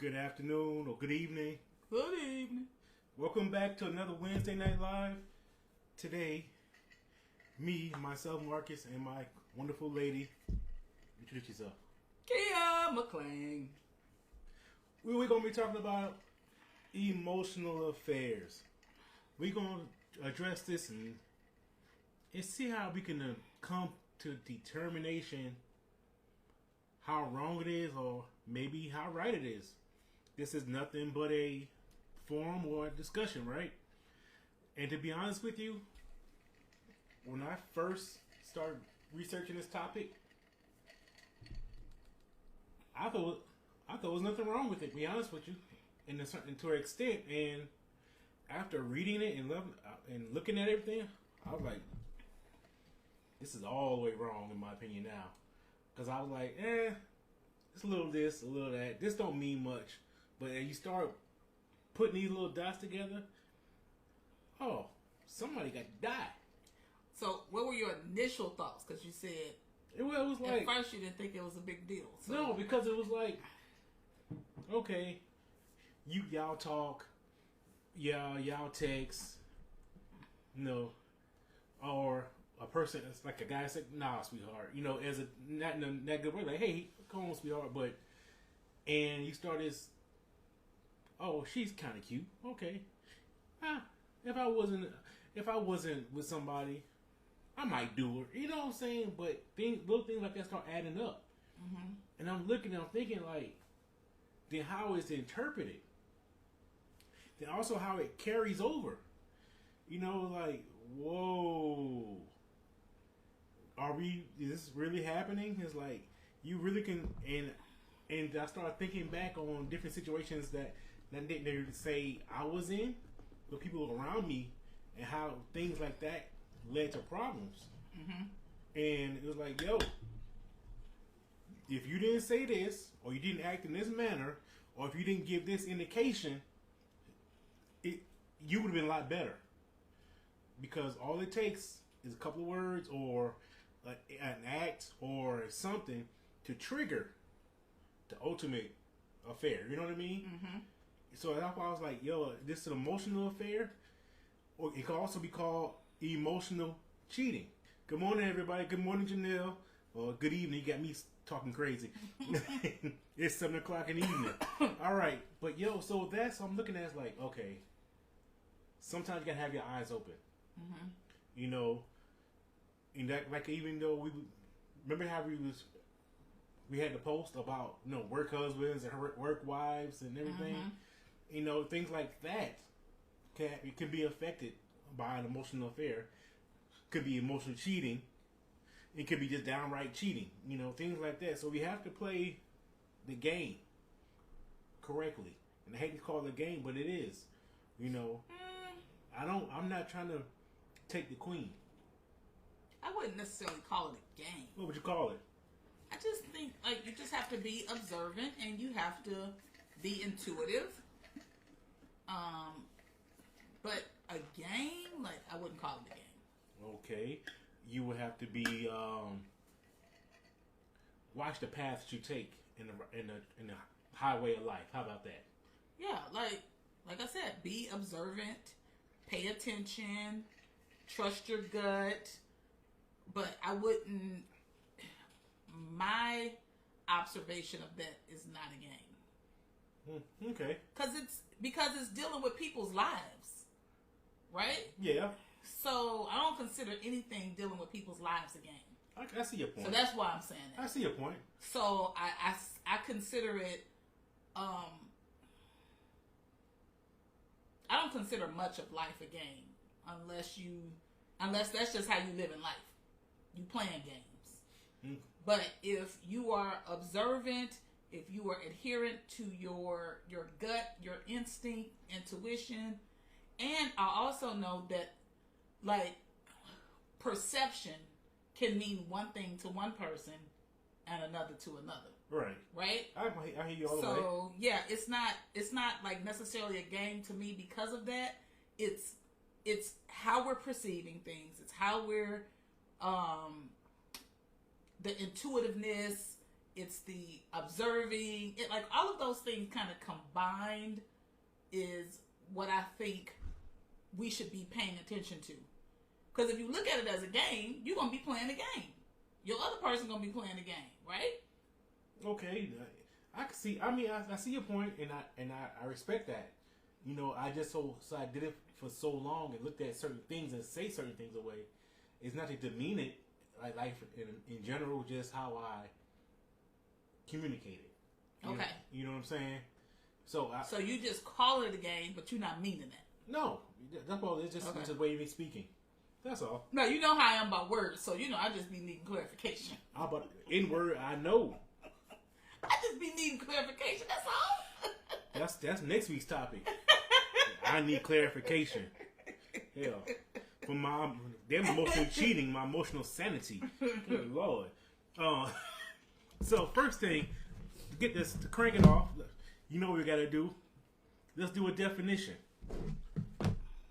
Good afternoon or good evening. Good evening. Welcome back to another Wednesday Night Live. Today, me, myself, Marcus, and my wonderful lady. Introduce yourself. Kia McClain. We're going to be talking about emotional affairs. We're going to address this and see how we can come to determination how wrong it is or maybe how right it is. This is nothing but a forum or a discussion, right? And to be honest with you, when I first started researching this topic, I thought there was nothing wrong with it, to be honest with you, to an extent. And after reading it and looking at everything, I was like, this is all the way wrong in my opinion now. Because I was like, it's a little this, a little that. This don't mean much. But you start putting these little dots together, oh, somebody got to die. So, what were your initial thoughts? Because you said It was like, at first you didn't think it was a big deal. So. No, because it was like, okay, y'all talk, y'all text, or a person, it's like a guy said, nah, sweetheart, as a not in that good way, like, hey, come on, sweetheart, and you start this. Oh, she's kind of cute. Okay. If I wasn't with somebody, I might do her. You know what I'm saying? But little things like that start adding up. Mm-hmm. And I'm looking, I'm thinking like, then how is it interpreted? Then also how it carries over. Like, whoa. Is this really happening? It's like, you really can, and I started thinking back on different situations that didn't say I was in, but people around me, and how things like that led to problems. Mm-hmm. And it was like, yo, if you didn't say this, or you didn't act in this manner, or if you didn't give this indication, you would have been a lot better. Because all it takes is a couple of words, or an act, or something to trigger the ultimate affair. You know what I mean? Mm-hmm. So that's why I was like, yo, this is an emotional affair, or it could also be called emotional cheating. Good morning, everybody. Good morning, Janelle. Or good evening. You got me talking crazy. It's 7 o'clock in the evening. All right. But, yo, so that's what I'm looking at. Is like, okay, sometimes you got to have your eyes open. Mm-hmm. And that, like, even though remember how we had the post about, work husbands and work wives and everything. Mm-hmm. Things like that can be affected by an emotional affair. Could be emotional cheating. It could be just downright cheating. Things like that. So we have to play the game correctly. And I hate to call it a game, but it is. I'm not trying to take the queen. I wouldn't necessarily call it a game. What would you call it? I just think you just have to be observant and you have to be intuitive. But a game, I wouldn't call it a game. Okay, you would have to be watch the paths you take in the highway of life. How about that? Yeah, like I said, be observant, pay attention, trust your gut. But I wouldn't. My observation of that is not a game. Okay. Because it's dealing with people's lives, right? Yeah. So I don't consider anything dealing with people's lives a game. I see your point. So that's why I'm saying that. I see your point. So I consider it. I don't consider much of life a game unless that's just how you live in life. You playing games. But if you are observant, if you are adherent to your gut, your instinct, intuition, and I also know that perception can mean one thing to one person and another to another. Right. Right? I hear you all the way. So yeah, it's not like necessarily a game to me because of that. It's how we're perceiving things. It's how we're the intuitiveness it's the observing. It like all of those things kind of combined is what I think we should be paying attention to. Because if you look at it as a game, you're gonna be playing a game. Your other person gonna be playing a game, right? Okay, I can see. I mean, I see your point, and I respect that. You know, I just so I did it for so long and looked at certain things and say certain things away. It's not to demean it, like life in general, just how I communicate it. Okay. You know what I'm saying? So you just call it a game, but you're not meaning it. No, that's all. It's just it's a way of me speaking. That's all. No, you know how I am about words, so you know I just be needing clarification. How about in word? I know. I just be needing clarification. That's all. That's next week's topic. I need clarification. Hell, for my damn emotional cheating, my emotional sanity. Good Lord. So first thing, to get this to crank it off, you know what we gotta do. Let's do a definition.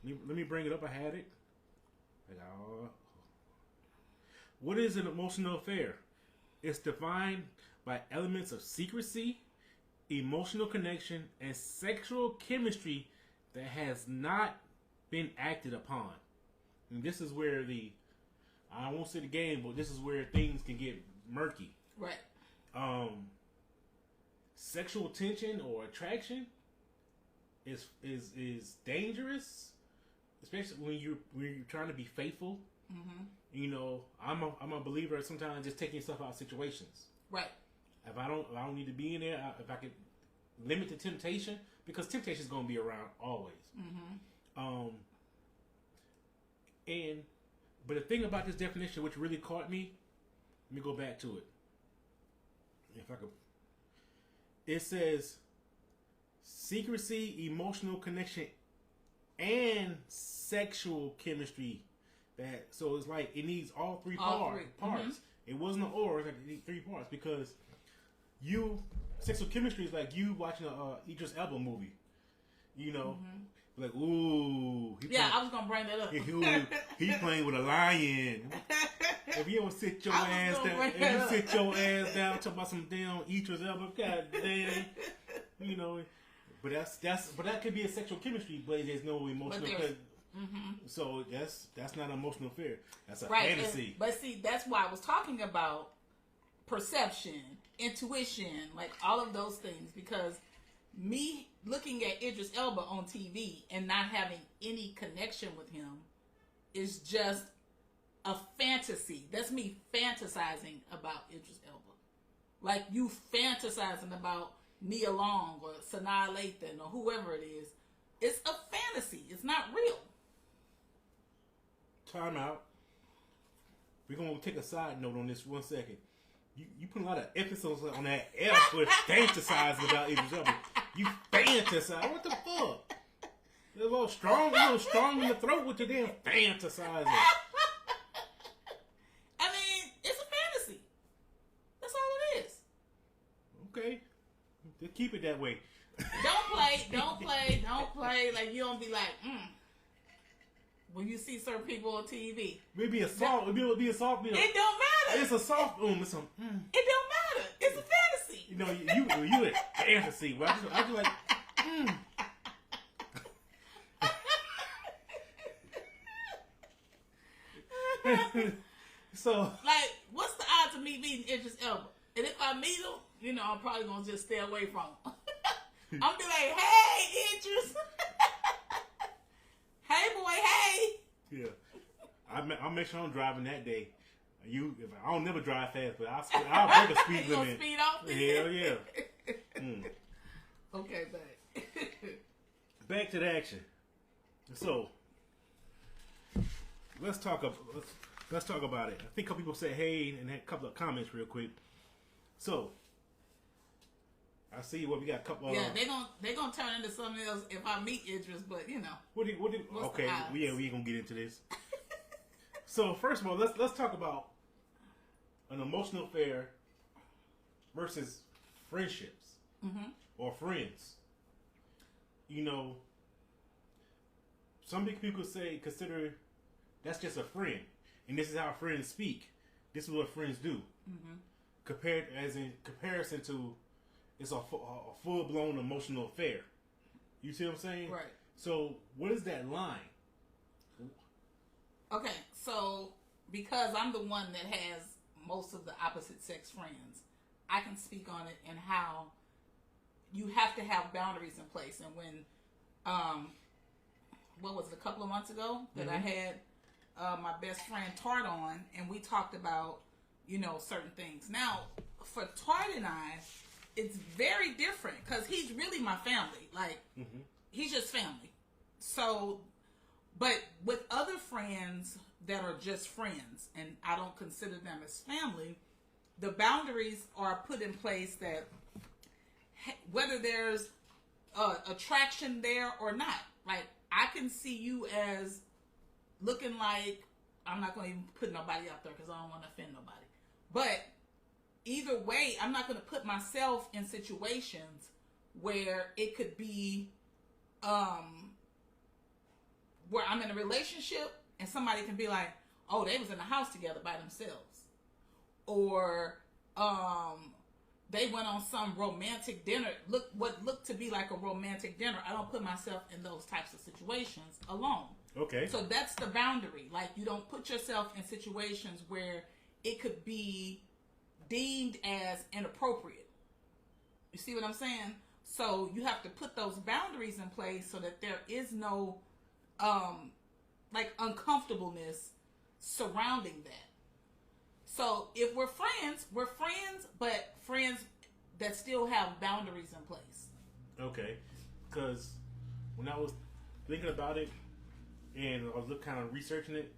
Let me bring it up. I had it. What is an emotional affair? It's defined by elements of secrecy, emotional connection, and sexual chemistry that has not been acted upon. And this is where I won't say the game, but this is where things can get murky. Right. Sexual tension or attraction is dangerous, especially when you're trying to be faithful. Mm-hmm. You know, I'm a believer of sometimes just taking yourself out of situations. Right. If I don't need to be in there, if I could limit the temptation, because temptation is going to be around always. Mm-hmm. But the thing about this definition, which really caught me, let me go back to it. If I could, it says secrecy, emotional connection, and sexual chemistry. So it's like it needs all three parts. Mm-hmm. It wasn't an or, it's like it needs 3 parts because sexual chemistry is like you watching a Idris Elba movie. You know, like ooh. I was gonna bring that up. He playing with a lion. If you don't sit your ass down, talk about some damn Idris Elba, goddamn, you know. But but that could be a sexual chemistry, but there's no emotional. So that's not an emotional affair. That's a fantasy. But see, that's why I was talking about perception, intuition, like all of those things. Because me looking at Idris Elba on TV and not having any connection with him is just a fantasy. That's me fantasizing about Idris Elba. Like you fantasizing about Nia Long or Sanaa Lathan or whoever it is. It's a fantasy. It's not real. Time out. We're going to take a side note on this 1 second. You put a lot of emphasis on that F with fantasizing about Idris Elba. You fantasize. What the fuck? You're a little strong in the throat with your damn fantasizing. I mean, it's a fantasy. That's all it is. Okay. Just keep it that way. Don't play. Like, you don't be like, when you see certain people on TV. Maybe a soft. It don't matter. It's a soft. It's a. It don't matter. It's a fantasy. You know, you a fantasy. Well, I just like. So. Like, what's the odds of me meeting Idris Elba? And if I meet him, you know, I'm probably gonna just stay away from him. I'm gonna be like, hey, Idris. Hey, boy, hey. Yeah. I'll make sure I'm driving that day. I don't never drive fast, but I'll break a speed limit. Speed off? Hell yeah. Okay, back. Back to the action. So, let's talk about it. I think a couple people said hey and had a couple of comments real quick. So, I see what we got a couple of... Yeah, they gonna turn into something else if I meet Idris, but you know. Okay, we ain't gonna get into this. So first of all, let's talk about an emotional affair versus friendships or friends. You know, some people consider that's just a friend, and this is how friends speak. This is what friends do. compared as in comparison to it's a full blown emotional affair. You see what I'm saying? Right. So what is that line? Okay, so because I'm the one that has most of the opposite sex friends, I can speak on it and how you have to have boundaries in place. And when, what was it, a couple of months ago that I had my best friend Tart on, and we talked about, certain things. Now, for Tart and I, it's very different because he's really my family. Like, he's just family. So, but with other friends that are just friends, and I don't consider them as family, the boundaries are put in place that whether there's attraction there or not, like, I can see you as looking like, I'm not going to even put nobody out there because I don't want to offend nobody. But either way, I'm not going to put myself in situations where it could be where I'm in a relationship and somebody can be like, oh, they was in the house together by themselves. Or they went on some romantic dinner, what looked to be like a romantic dinner. I don't put myself in those types of situations alone. Okay. So that's the boundary. Like, you don't put yourself in situations where it could be deemed as inappropriate. You see what I'm saying? So you have to put those boundaries in place so that there is no uncomfortableness surrounding that. So if we're friends, but friends that still have boundaries in place. Okay. Because when I was thinking about it and I was kind of researching it,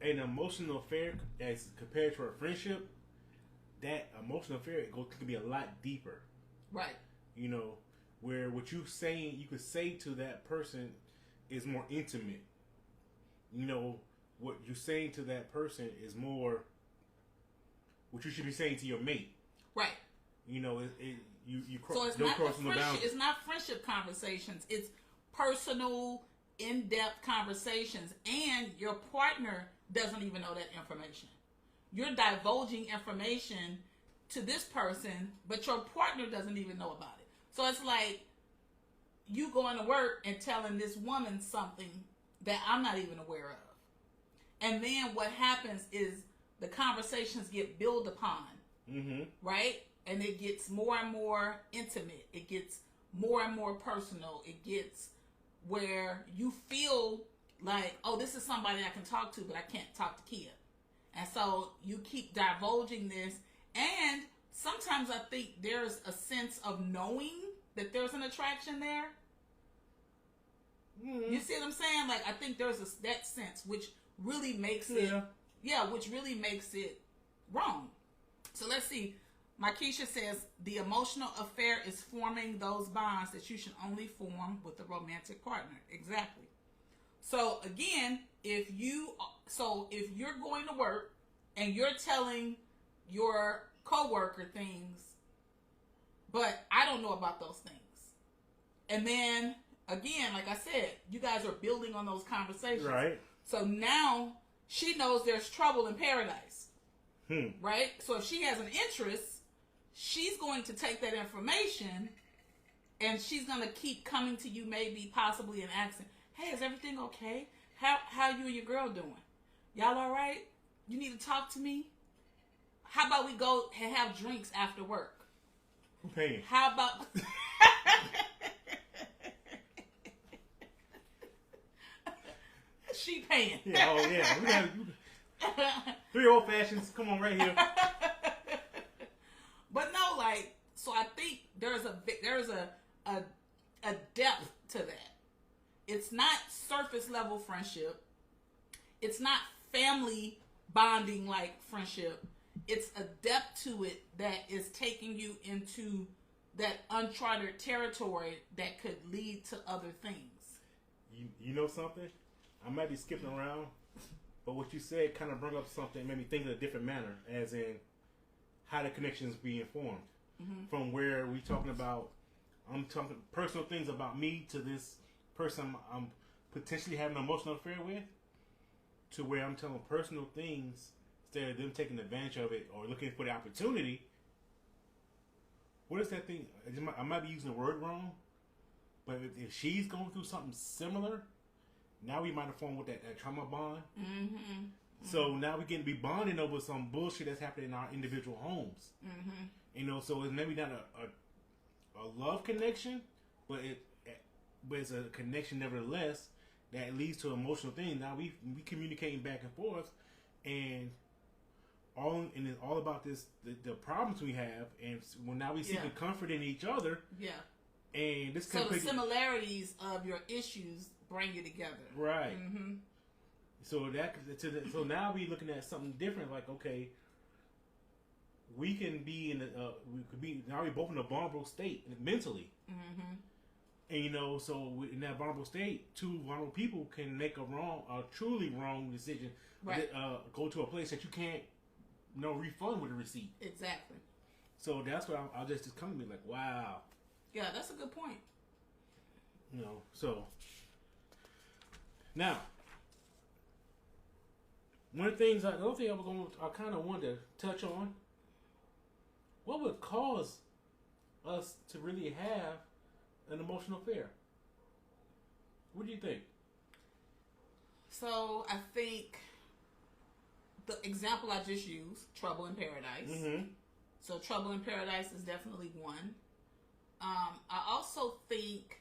an emotional affair as compared to a friendship, that emotional affair could be a lot deeper. Right. Where what you saying, you could say to that person is more intimate. What you're saying to that person is more what you should be saying to your mate. Right. You so it's not friendship. It's not friendship conversations. It's personal, in-depth conversations, and your partner doesn't even know that information. You're divulging information to this person, but your partner doesn't even know about it. So it's like you going to work and telling this woman something that I'm not even aware of. And then what happens is the conversations get built upon, right? And it gets more and more intimate. It gets more and more personal. It gets where you feel like, oh, this is somebody I can talk to, but I can't talk to Kia. And so you keep divulging this. And sometimes I think there's a sense of knowing that there's an attraction there. You see what I'm saying? Like, I think there's that sense, which really makes which really makes it wrong. So let's see. Markeisha says, the emotional affair is forming those bonds that you should only form with a romantic partner. Exactly. So again, if you're going to work and you're telling your coworker things, but I don't know about those things. And then again, like I said, you guys are building on those conversations. Right. So now she knows there's trouble in paradise. Right? So if she has an interest, she's going to take that information and she's going to keep coming to you, maybe possibly and asking, hey, is everything okay? How you and your girl doing? Y'all all right? You need to talk to me? How about we go and have drinks after work? Who paying? How about... She paying. Yeah, oh yeah. We got 3 old fashions. Come on, right here. But no, like, so I think there's a depth to that. It's not surface level friendship. It's not family bonding like friendship. It's a depth to it that is taking you into that uncharted territory that could lead to other things. You know something? I might be skipping around, but what you said kind of brought up something, made me think in a different manner, as in how the connections being formed. From where we talking about, I'm talking personal things about me to this person I'm potentially having an emotional affair with, to where I'm telling personal things instead of them taking advantage of it or looking for the opportunity, what is that thing? I might be using the word wrong, but if she's going through something similar, now we might have formed with that trauma bond. Mm-hmm. Mm-hmm. So now we're getting to be bonding over some bullshit that's happening in our individual homes. Mm-hmm. You know, so it's maybe not a love connection, but it's a connection nevertheless that leads to emotional things. Now we communicating back and forth, and it's all about this the problems we have, and when now we seeking comfort in each other. Yeah. And this so the similarities of your issues bring you together, right? Mm-hmm. So so now we looking at something different. Like, okay, we can be now we both in a vulnerable state mentally, mm-hmm. And you know, so in that vulnerable state, two vulnerable people can make a truly wrong decision, right? Go to a place that you can't, refund with a receipt. Exactly. So that's what I'll just come to me like, wow. Yeah, that's a good point. So now, one of the things I kind of wanted to touch on, what would cause us to really have an emotional affair? What do you think? So I think the example I just used, Trouble in Paradise. Mm-hmm. So Trouble in Paradise is definitely one. I also think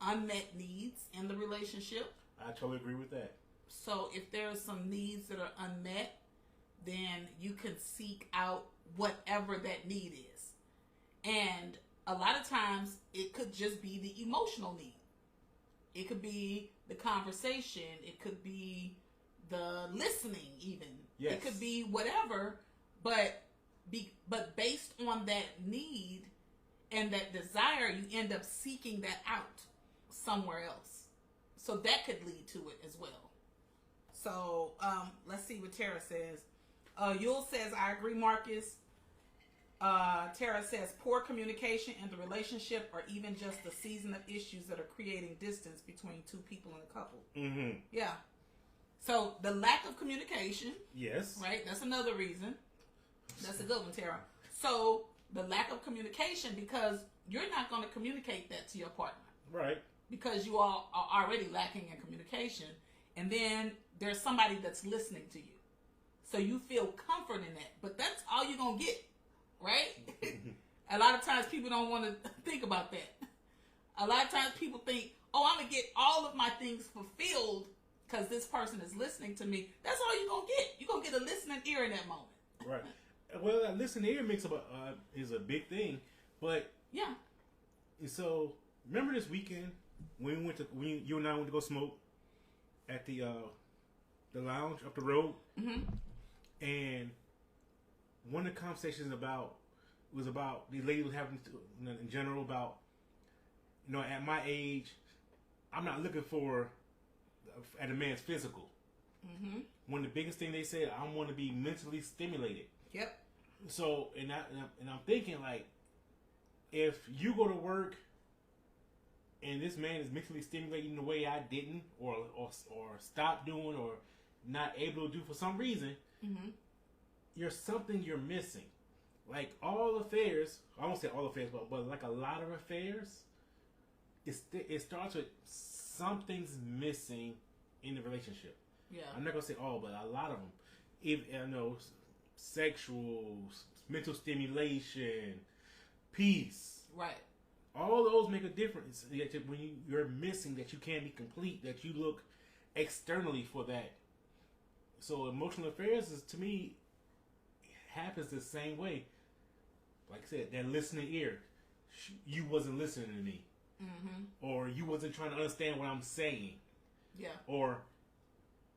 unmet needs in the relationship. I totally agree with that. So if there are some needs that are unmet, then you can seek out whatever that need is. And a lot of times it could just be the emotional need. It could be the conversation. It could be the listening even. Yes. It could be whatever, but based on that need and that desire, you end up seeking that out somewhere else. So that could lead to it as well. So let's see what Tara says. Yule says, I agree, Marcus. Tara says, poor communication in the relationship or even just the season of issues that are creating distance between two people in a couple. Mm-hmm. Yeah. So the lack of communication. Yes. Right? That's another reason. That's a good one, Tara. So the lack of communication, because you're not going to communicate that to your partner. Right. Because you all are already lacking in communication. And then there's somebody that's listening to you. So you feel comfort in that. But that's all you're going to get. Right? A lot of times people don't want to think about that. A lot of times people think, oh, I'm going to get all of my things fulfilled because this person is listening to me. That's all you're going to get. You're going to get a listening ear in that moment. Right. Well, that listening ear is a big thing. But, yeah. So, remember this weekend when you and I went to go smoke at the lounge up the road? Mm-hmm. And one of the conversations was about the lady was having in general about, at my age, I'm not looking for at a man's physical. Mm-hmm. One of the biggest thing they said, I want to be mentally stimulated. Yep. So and I'm thinking like, if you go to work and this man is mentally stimulating in the way I didn't, or stopped doing, or not able to do for some reason. Mm-hmm. You're missing. Like all affairs, I won't say all affairs, but like a lot of affairs, it starts with something's missing in the relationship. Yeah. I'm not gonna say all, but a lot of them. Sexual, mental stimulation, peace. Right. All those make a difference when you're missing, that you can't be complete, that you look externally for that. So emotional affairs is, to me, happens the same way. Like I said, that listening ear. You wasn't listening to me. Mm-hmm. Or you wasn't trying to understand what I'm saying. Yeah. Or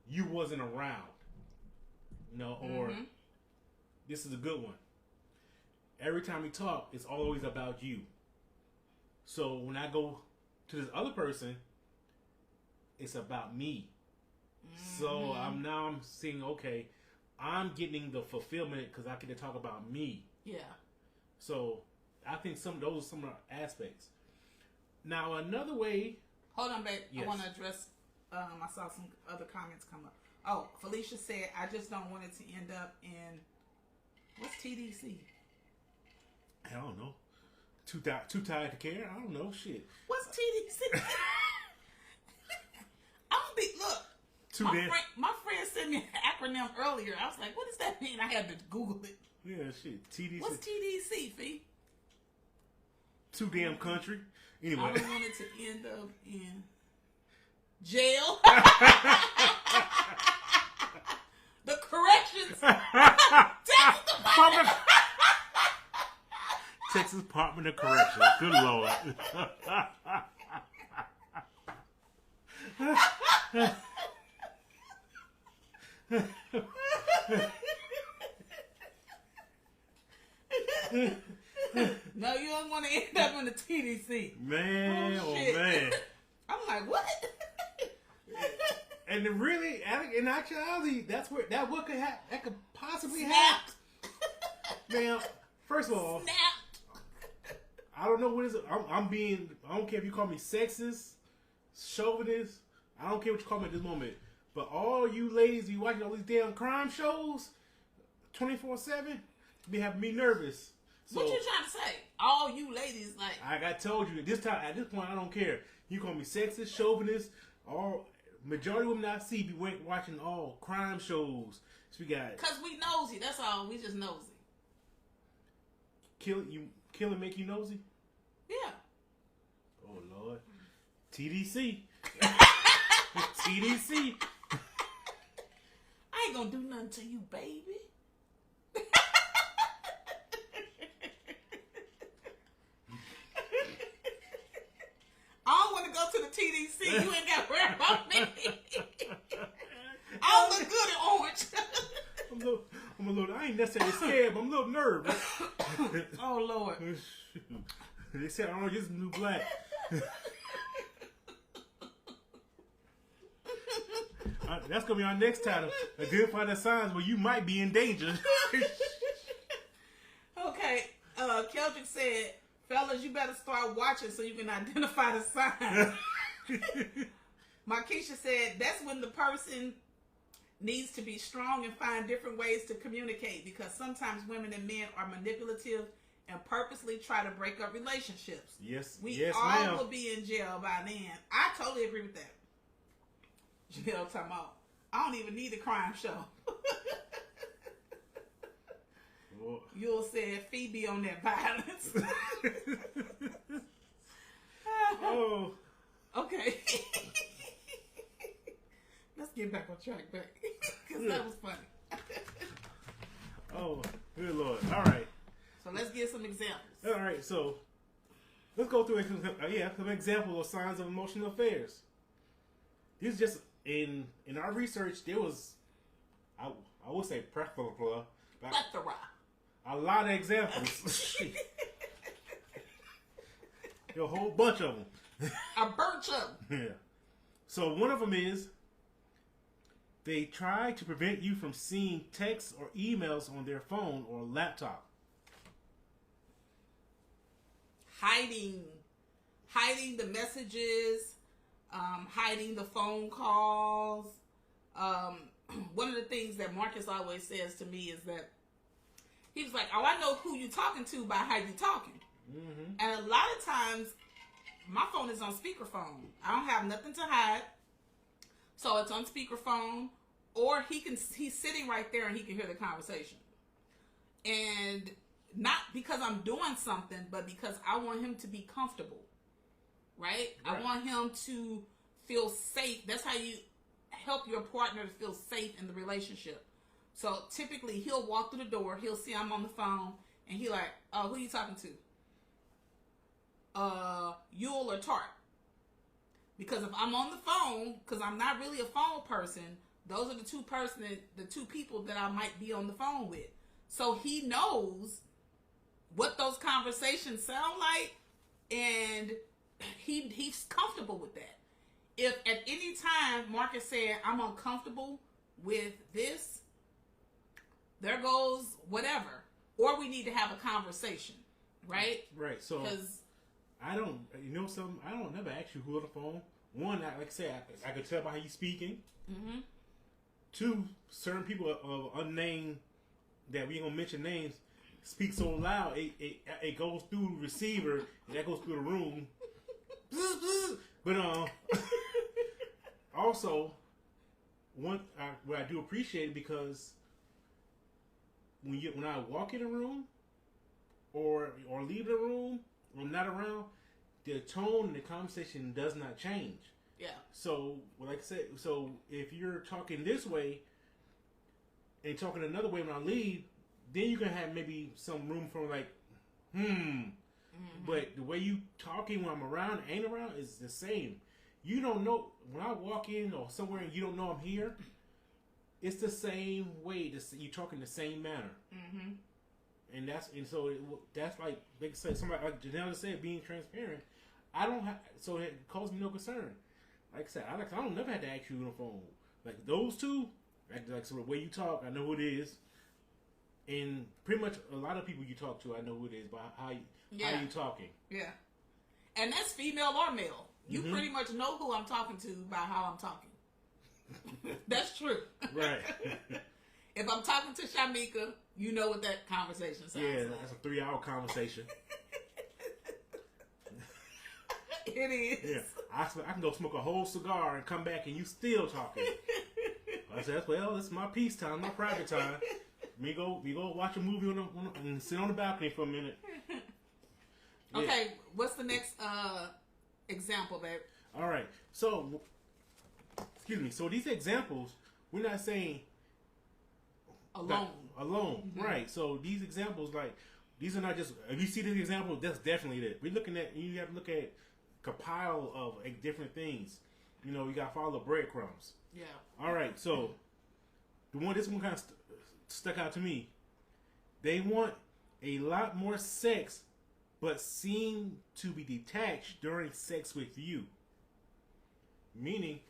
you wasn't around. Or this is a good one. Every time we talk, it's always about you. So when I go to this other person, it's about me. Mm-hmm. So I'm seeing, okay, I'm getting the fulfillment because I get to talk about me. Yeah. So I think those are some of the aspects. Now another way. Hold on, babe. Yes. I want to address. I saw some other comments come up. Oh, Felicia said, I just don't want it to end up in, what's TDC? I don't know. Too tired to care? I don't know. Shit. What's TDC? I'm gonna be, look. My friend sent me an acronym earlier. I was like, what does that mean? I had to Google it. Yeah, shit. TDC. What's TDC, Fee? Too damn country. Anyway. I don't want it to end up in jail. The corrections. Texas Department of Corrections. Good Lord. No, you don't want to end up in the TDC. Man, oh shit. man. I'm like, what? And really, in actuality, that's where that what could happen. That could possibly Snapped. happen. Man, first of all, Snapped. I don't know what is. I don't care if you call me sexist, chauvinist. I don't care what you call me at this moment. But all you ladies be watching all these damn crime shows 24/7, be having me nervous. So, what you trying to say? All you ladies, like, I told you at this point, I don't care. You call me sexist, chauvinist. All majority of women I see be watching all crime shows. So we got cause we nosy. That's all. We just nosy. Killing make you nosy? Yeah. Oh Lord. TDC. TDC. I ain't gonna do nothing to you, baby. I don't want to go to the TDC. You ain't got to worry about me. I don't look good in orange. I'm a little. I ain't necessarily scared, but I'm a little nervous. Oh Lord. They said orange is the new black. That's gonna be our next title. Identify the signs where you might be in danger. Okay. Keldrick said, fellas, you better start watching so you can identify the signs. Markeisha said, that's when the person needs to be strong and find different ways to communicate, because sometimes women and men are manipulative and purposely try to break up relationships. Yes, we all will be in jail by then. I totally agree with that. Janelle talking about, I don't even need a crime show. You'll say Phoebe on that violence. Oh. Okay. Let's get back on track, because that was funny. Oh, good Lord. All right. So let's get some examples. All right, so let's go through some examples of signs of emotional affairs. This is just in our research. There was, I would say plethora, a lot of examples. A whole bunch of them. A bunch of them. Yeah. So one of them is they try to prevent you from seeing texts or emails on their phone or laptop. Hiding the messages, hiding the phone calls. One of the things that Marcus always says to me is that he was like, oh, I know who you talking to by how you talking. Mm-hmm. And a lot of times, my phone is on speakerphone. I don't have nothing to hide. So it's on speakerphone, or he's sitting right there and he can hear the conversation. And not because I'm doing something, but because I want him to be comfortable. Right? I want him to feel safe. That's how you help your partner to feel safe in the relationship. So typically he'll walk through the door, he'll see I'm on the phone, and he like, oh, who are you talking to? Yule or Tart. Because if I'm on the phone, because I'm not really a phone person, those are the two people that I might be on the phone with. So he knows what those conversations sound like, and he's comfortable with that. If at any time Marcus said, I'm uncomfortable with this, there goes whatever. Or we need to have a conversation, right? Right. So, because I don't never ask you who on the phone. One, like I said, I could tell by how you speaking. Mm-hmm. two certain people of unnamed that we ain't gonna mention names speak so loud it goes through the receiver and that goes through the room. But also what I do appreciate it because when I walk in a room or leave the room or I'm not around, the tone and the conversation does not change. Yeah. So, like I said, so if you're talking this way and talking another way when I leave, then you can have maybe some room for like, Mm-hmm. But the way you talking when I'm around, ain't around, is the same. You don't know when I walk in or somewhere and you don't know I'm here. It's the same way. You talk in the same manner. Mm-hmm. And so that's like they say somebody like Janelle said, being transparent. I don't have, so it caused me no concern. Like I said, I don't never have to ask you on the phone. Like those two, like so the way you talk, I know who it is. And pretty much a lot of people you talk to, I know who it is by how you talking. Yeah, and that's female or male. You pretty much know who I'm talking to by how I'm talking. That's true. Right. If I'm talking to Shamika, you know what that conversation sounds like. Yeah, that's a 3-hour conversation. It is. Yeah, I can go smoke a whole cigar and come back and you still talking. I said, well, this is my peace time, my private time. We go watch a movie and sit on the balcony for a minute. Yeah. Okay, what's the next example, babe? All right, so excuse me. So these examples, we're not saying alone, mm-hmm. Right? So these examples, like these are not just. If you see this example, that's definitely it. We're looking at. You have to look at a pile of different things. You know, you got to follow the breadcrumbs. Yeah. All right, so this one kind of stuck out to me. They want a lot more sex, but seem to be detached during sex with you. Meaning,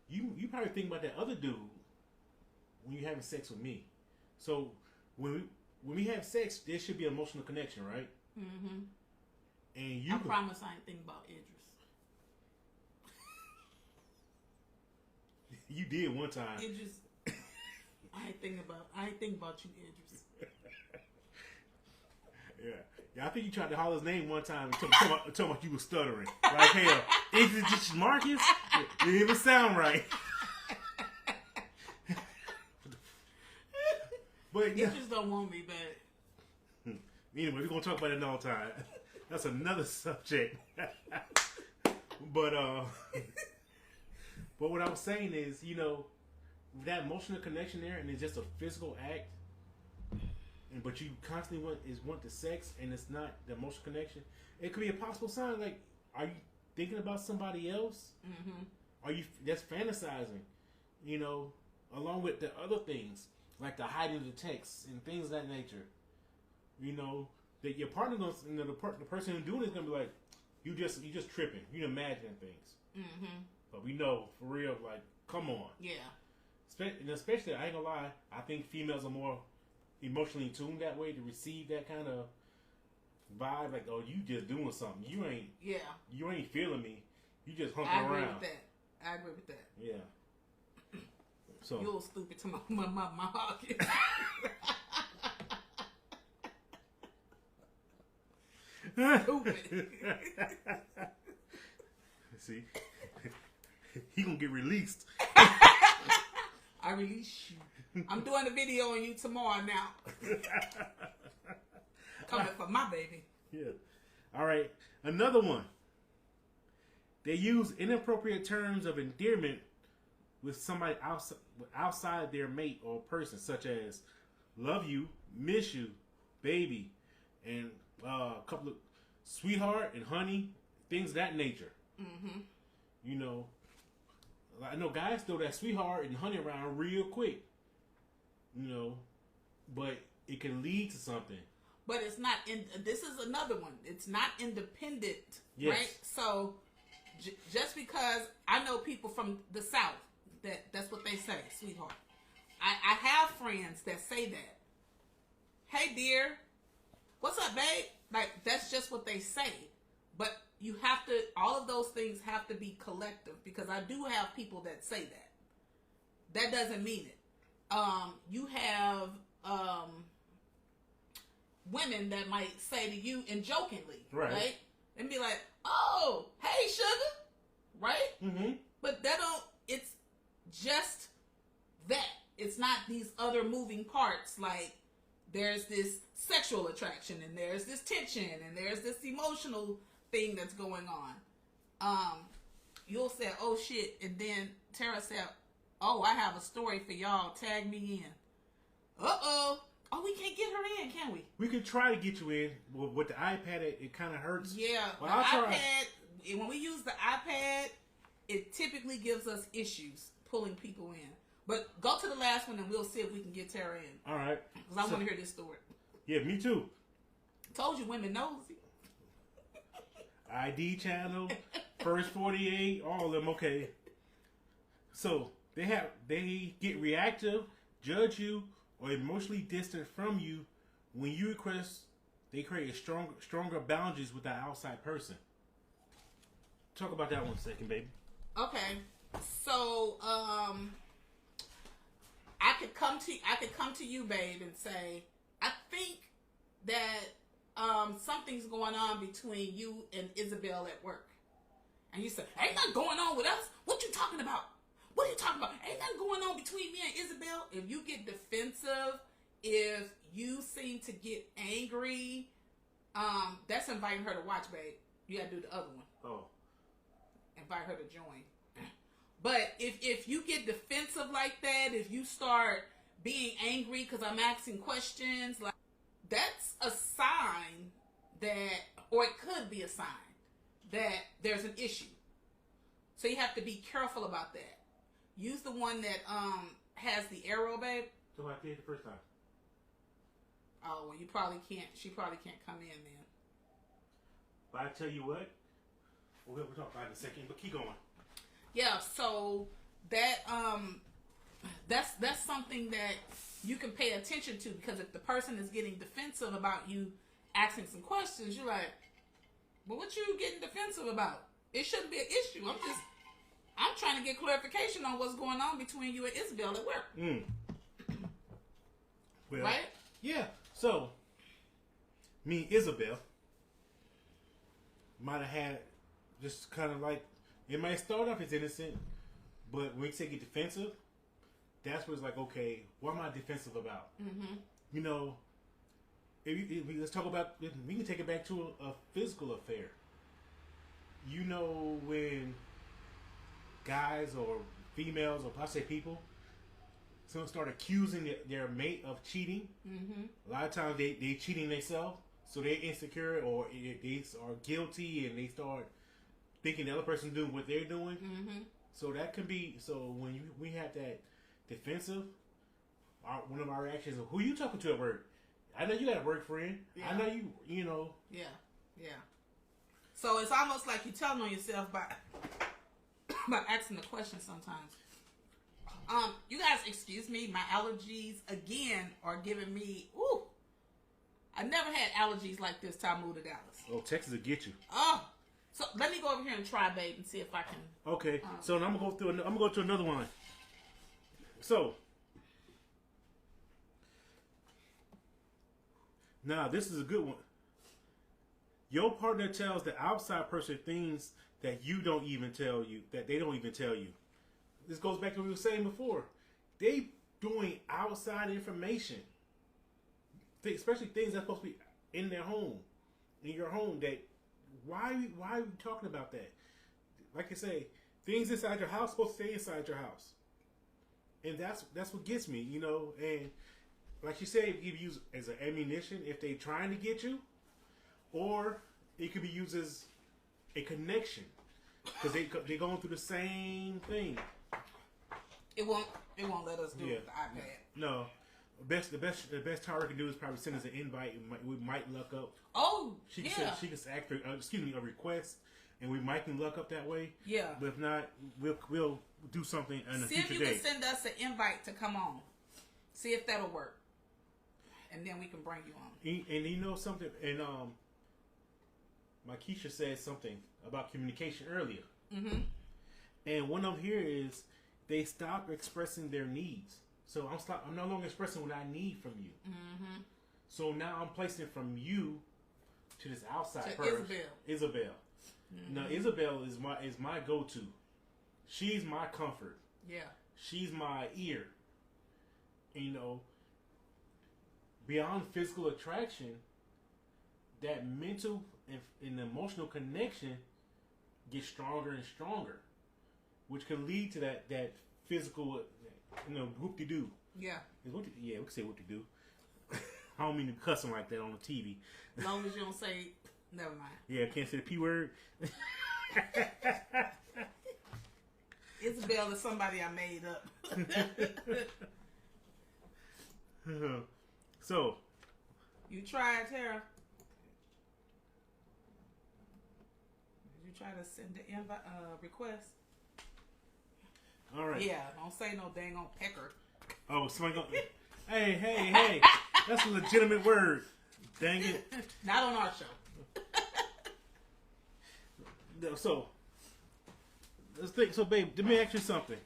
you probably think about that other dude when you're having sex with me. So when we have sex, there should be an emotional connection, right? Mm-hmm. And I promise I ain't thinking about Idris. You did one time. Idris. I ain't thinking about you, Idris. Yeah. I think you tried to holler his name one time and told about you was stuttering. Like, hey, Idris Marcus? It didn't even sound right. But Idris don't want me back. Anyway, we're gonna talk about it another time. That's another subject. But what I was saying is, you know, that emotional connection there, and it's just a physical act, but you constantly want the sex, and it's not the emotional connection. It could be a possible sign. Like, are you thinking about somebody else? Mm-hmm. Are you that's fantasizing? You know, along with the other things like the hiding the texts and things of that nature. You know that your partner goes, you know, the person who's doing it is gonna be like, you just tripping. You imagining things. Mm-hmm. But we know for real, like, come on. Yeah. And especially, I ain't gonna lie, I think females are more emotionally tuned that way to receive that kind of vibe. Like, oh, you just doing something. You ain't feeling me. You just humping around. I agree with that. Yeah. So you're stupid to my heart. Stupid. See, he gonna get released. I release you. I'm doing a video on you tomorrow now. Coming for my baby. Yeah. All right. Another one. They use inappropriate terms of endearment with somebody outside their mate or person, such as love you, miss you, baby, and a couple of sweetheart and honey, things of that nature. Mm-hmm. You know, I know guys throw that sweetheart and honey around real quick. You know, but it can lead to something. But it's not. This is another one. It's not independent, yes. Right? So just because I know people from the South that's what they say, sweetheart. I have friends that say that. Hey, dear, what's up, babe? Like, that's just what they say. But you have to. All of those things have to be collective, because I do have people that say that. that doesn't mean it. You have women that might say to you and jokingly, right? And be like, "Oh, hey, sugar," right? Mm-hmm. But that don't. It's just that. It's not these other moving parts. Like there's this sexual attraction, and there's this tension, and there's this emotional thing that's going on. You'll say, "Oh shit," and then Tara said, "Oh, I have a story for y'all. Tag me in." Uh-oh. Oh, we can't get her in, can we? We can try to get you in. With the iPad, it kind of hurts. Yeah. Well, the iPad, when we use the iPad, it typically gives us issues pulling people in. But go to the last one and we'll see if we can get Tara in. All right. Because I want to hear this story. Yeah, me too. Told you women nosy. ID channel, First 48, all of them. Okay. So they get reactive, judge you, or emotionally distant from you when you request. They create stronger boundaries with that outside person. Talk about that 1 second, baby. Okay. So I could come to you, babe, and say, I think that something's going on between you and Isabel at work. And you say, ain't nothing going on with us. What you talking about? What are you talking about? Ain't nothing going on between me and Isabel. If you get defensive, if you seem to get angry, that's inviting her to watch, babe. You gotta do the other one. Oh. Invite her to join. But if you get defensive like that, if you start being angry because I'm asking questions, like that's a sign that, or it could be a sign that there's an issue. So you have to be careful about that. Use the one that has the arrow, babe. So I did the first time. Oh, well, you probably can't. She probably can't come in then. But I tell you what, we'll talk about it in a second. But keep going. Yeah. So that that's something that you can pay attention to, because if the person is getting defensive about you asking some questions, you're like, "Well, what you getting defensive about? It shouldn't be an issue. I'm trying to get clarification on what's going on between you and Isabel at work." Well, right? Yeah. So, me and Isabel might have had just kind of like, it might start off as innocent, but when you say get defensive, that's where it's like, okay, what am I defensive about? Mm-hmm. You know, let's talk about, we can take it back to a physical affair. You know, when guys or females, or I say people, someone start accusing their mate of cheating. Mm-hmm. A lot of times they cheating themselves, so they're insecure or they are guilty, and they start thinking the other person doing what they're doing. Mm-hmm. So that can be, so when we have that defensive, one of our reactions of, who you talking to at work? I know you got a work friend. Yeah. I know you know. Yeah, yeah. So it's almost like you're telling on yourself by asking the question sometimes. You guys, excuse me, my allergies again are giving me, ooh. I never had allergies like this till I moved to Dallas. Oh, Texas will get you. Oh, so let me go over here and try, babe, and see if I can. Okay, so I'm gonna go to another one. So now this is a good one. Your partner tells the outside person things that you don't even tell you, that they don't even tell you. This goes back to what we were saying before. They doing outside information, especially things that's supposed to be in their home, in your home. That why are we talking about that? Like I say, things inside your house supposed to stay inside your house, and that's what gets me, you know. And like you said, it can be used as an ammunition if they trying to get you, or it could be used as a connection because they're going through the same thing. It won't let us do it with the iPad. No. The best Tara can do is probably send us an invite. We might luck up. Oh, she can act for, a request, and we might can luck up that way. Yeah. But if not, we'll do something on a future See if you day. can send us an invite to come on. See if that'll work, and then we can bring you on. And you know something, and Keisha said something about communication earlier. Mm-hmm. And one of them here is they stop expressing their needs. So I'm no longer expressing what I need from you. Mm-hmm. So now I'm placing it from you to this outside To person. Isabel. Mm-hmm. Now Isabel is my go-to. She's my comfort. Yeah. She's my ear. And, beyond physical attraction, that mental and emotional connection gets stronger and stronger, which can lead to that physical, whoop-de-doo. Yeah. We can say whoop-de-doo. I don't mean to cuss them like that on the TV. As long as you don't say, never mind. Yeah, I can't say the P word. Isabel is somebody I made up. So. You tried, Tara? Did you try to send the invite request? All right. Yeah, don't say no dang on pecker. Oh, somebody go. Hey. That's a legitimate word. Dang it. Not on our show. So, let's think. So, babe, let me ask you something.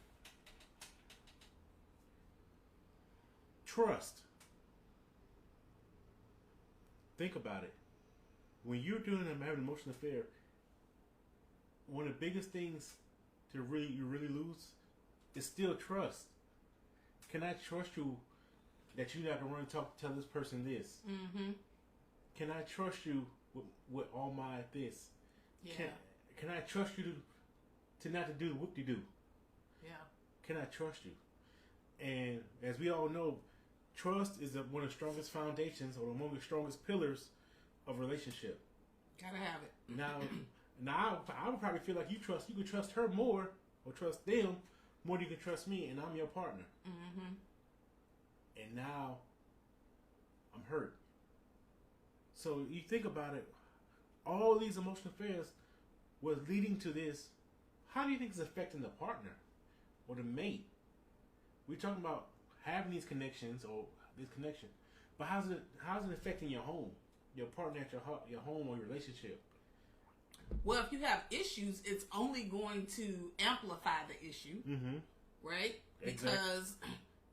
Trust. Think about it. When you're having an emotional affair, one of the biggest things you really lose is still trust. Can I trust you that you're not gonna run and tell this person this? Mm-hmm. Can I trust you with all my this? Yeah. Can I trust you to not to do the whoop-de-doo? Yeah. Can I trust you? And as we all know, trust is one of the strongest foundations or among the strongest pillars of a relationship. Gotta have it. Now I would probably feel like you can trust her more or trust them more than you can trust me, and I'm your partner. Mm-hmm. And now I'm hurt. So you think about it, all these emotional affairs was leading to this. How do you think it's affecting the partner or the mate? We're talking about having these connections or this connection, but how's it affecting your home, your partner at your home or your relationship? Well, if you have issues, it's only going to amplify the issue, right? Exactly. Because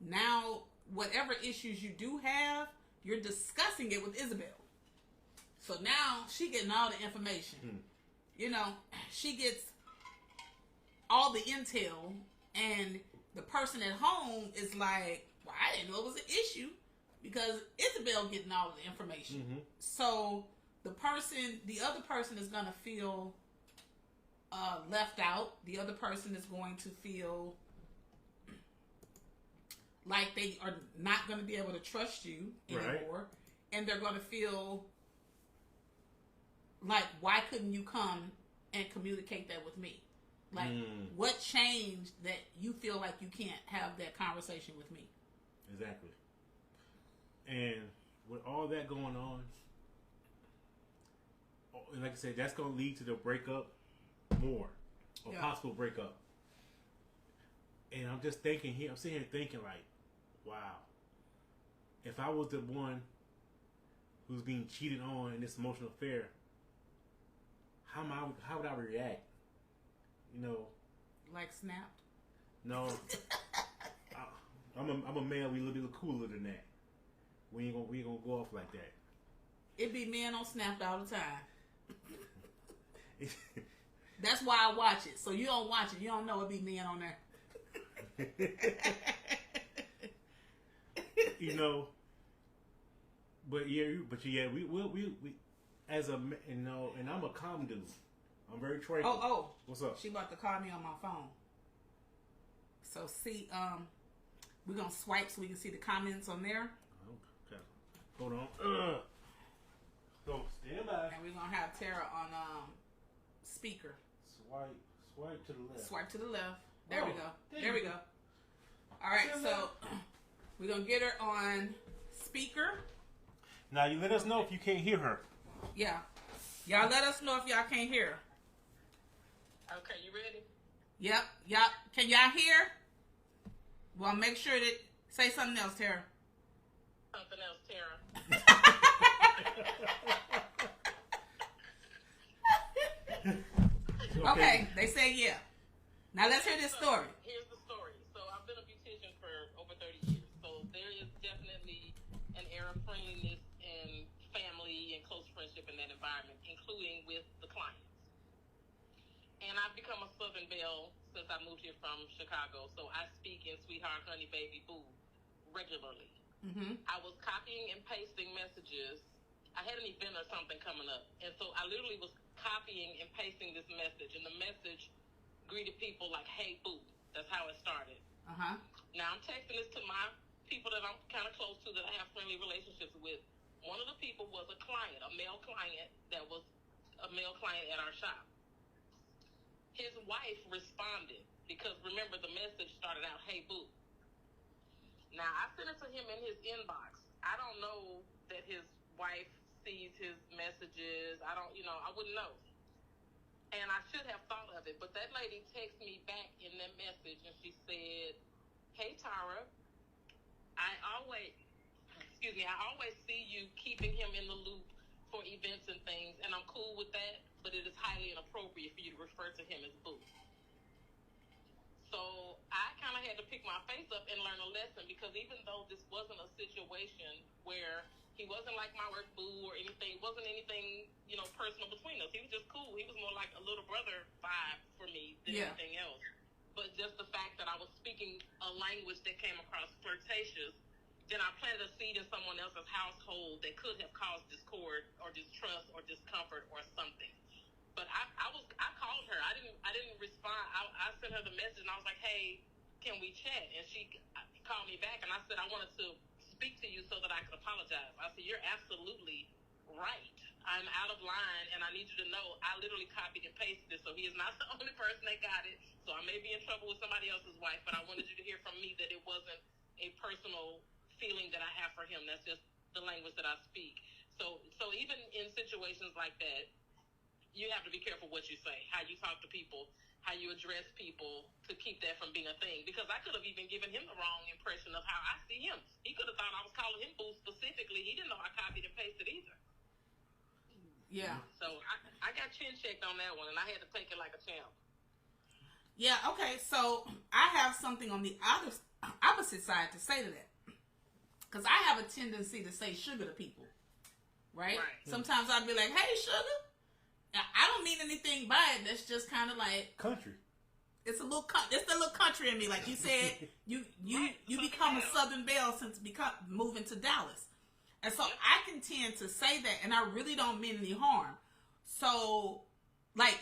now, whatever issues you do have, you're discussing it with Isabel. So now she getting all the information. She gets all the intel, and the person at home is like, well, I didn't know it was an issue because Isabel getting all the information. Mm-hmm. So the other person is going to feel left out. The other person is going to feel like they are not going to be able to trust you anymore. Right. And they're going to feel like, why couldn't you come and communicate that with me? Like, what changed that you feel like you can't have that conversation with me? Exactly. And with all that going on, and like I said, that's going to lead to the breakup more, or possible breakup. And I'm just thinking here, I'm sitting here thinking like, wow, if I was the one who's being cheated on in this emotional affair, how would I react? Like snapped? No. I'm a male. We a little bit cooler than that. We ain't gonna go off like that. It be men on Snapped all the time. That's why I watch it. So you don't watch it, you don't know it be men on there. we as a and I'm a calm dude. I'm very tranquil. Oh, what's up? She about to call me on my phone. So see, we're gonna swipe so we can see the comments on there. Okay, hold on. So stand by. And we're gonna have Tara on speaker. Swipe to the left. Swipe to the left. There we go. There we go. All right, so we're gonna get her on speaker. Now you let us know if you can't hear her. Yeah, y'all let us know if y'all can't hear her. Okay, you ready? Yep. Can y'all hear? Well, make sure that say something else, Tara. Something else, Tara. Okay, they say yeah. Now let's hear this story. Here's the story. environment, including with the clients. And I've become a Southern Belle since I moved here from Chicago, so I speak in Sweetheart, Honey, Baby, Boo regularly. Mm-hmm. I was copying and pasting messages. I had an event or something coming up, and so I literally was copying and pasting this message, and the message greeted people like, "Hey, boo." That's how it started. Uh-huh. Now I'm texting this to my people that I'm kind of close to, that I have friendly relationships with. One of the people was a client, a male client that was a male client at our shop. His wife responded because, remember, the message started out, "Hey, boo." Now, I sent it to him in his inbox. I don't know that his wife sees his messages. I wouldn't know. And I should have thought of it. But that lady texted me back in that message, and she said, "Hey, Tara, I always see you keeping him in the loop for events and things, and I'm cool with that, but it is highly inappropriate for you to refer to him as boo." So I kind of had to pick my face up and learn a lesson, because even though this wasn't a situation where he wasn't like my work boo or anything, it wasn't anything, personal between us. He was just cool. He was more like a little brother vibe for me than anything else. But just the fact that I was speaking a language that came across flirtatious, then I planted a seed in someone else's household that could have caused discord or distrust or discomfort or something. But I called her. I didn't respond. I sent her the message, and I was like, "Hey, can we chat?" And she called me back, and I said I wanted to speak to you so that I could apologize. I said, "You're absolutely right. I'm out of line, and I need you to know I literally copied and pasted it, so he is not the only person that got it. So I may be in trouble with somebody else's wife, but I wanted you to hear from me that it wasn't a personal feeling that I have for him. That's just the language that I speak." So even in situations like that, you have to be careful what you say, how you talk to people, how you address people, to keep that from being a thing. Because I could have even given him the wrong impression of how I see him. He could have thought I was calling him boo specifically. He didn't know I copied and pasted either. Yeah. So I got chin checked on that one, and I had to take it like a champ. Yeah, okay. So I have something on the opposite side to say to that. Because I have a tendency to say sugar to people. Right? Sometimes I'd be like, "Hey, sugar." I don't mean anything by it. That's just kind of like country. It's the little country in me, like you said. You become a Southern Belle since moving to Dallas, and so I can tend to say that, and I really don't mean any harm. So, like,